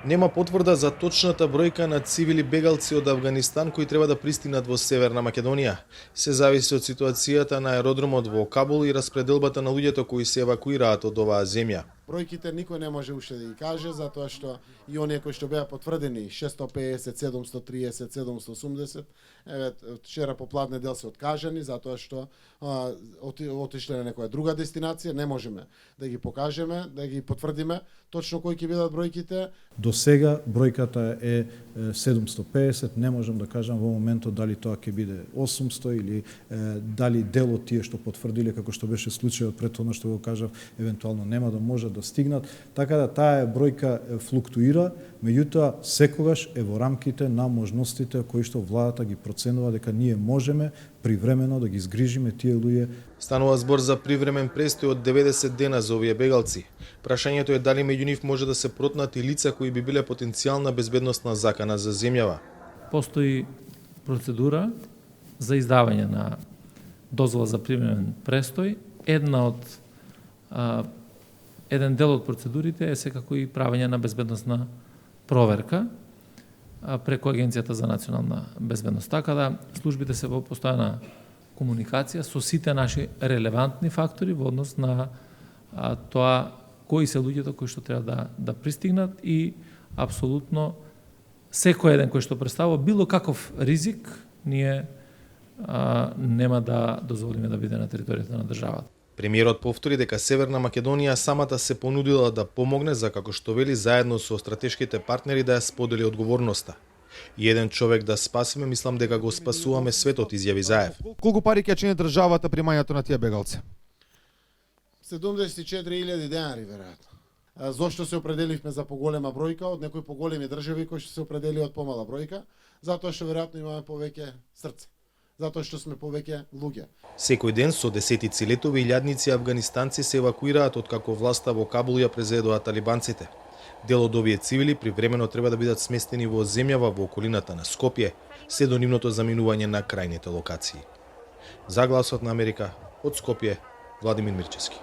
Нема потврда за точната бројка на цивили бегалци од Авганистан кои треба да пристигнат во Северна Македонија. Се зависи од ситуацијата на аеродромот во Кабул и распределбата на луѓето кои се евакуираат од оваа земја. Бројките никој не може уште да ги каже, затоа што и оние кои што беа потврдени 650, 730, 780, еве вчера попладне дел се откажани затоа што отишле на некоја друга дестинација, не можеме да ги покажеме, да ги потврдиме точно кои ќе бидат бројките. До сега бројката е 750, не можам да кажам во моментот дали тоа ќе биде 800 или дали дел од тие што потврдиле како што беше случајот претходно што го кажав, евентуално нема да може да стигнат, така да таа бројка флуктуира, меѓутоа секогаш е во рамките на можностите кои што владата ги проценува дека ние можеме привремено да ги згрижиме тие луѓе. Станува збор за привремен престој од 90 дена за овие бегалци. Прашањето е дали меѓу нив може да се протнат и лица кои би биле потенцијална безбедносна закана за земјава. Постои процедура за издавање на дозвола за привремен престој. Еден дел од процедурите е секако и правење на безбедносна проверка преку Агенцијата за национална безбедност. Така да службите се во постојана комуникација со сите наши релевантни фактори во однос на тоа кои се луѓето кои што треба да пристигнат и апсолутно секој еден кој што представува било каков ризик, ние нема да дозволиме да биде на територијата на државата. Премиерот повтори дека Северна Македонија самата се понудила да помогне за како што вели заедно со стратешките партнери да ја сподели одговорноста. И еден човек да спасиме, мислам дека го спасуваме светот, изјави Заев. Колку пари ќе чини државата примањето на тие бегалци? 74.000 денари, веројатно. Зошто се определивме за поголема бројка од некои поголеми држави кои што се определи од помала бројка? Затоа што веројатно имаме повеќе срце. Затоа што сме повеќе луѓе. Секој ден со десетици летови илјадници афганистанци се евакуираат од како власта во Кабул ја презедоа талибанците. Дел од овие цивили привремено треба да бидат сместени во земјава во околината на Скопје, се до нивното заминување на крајните локации. За Гласот на Америка, од Скопје, Владимир Мирчевски.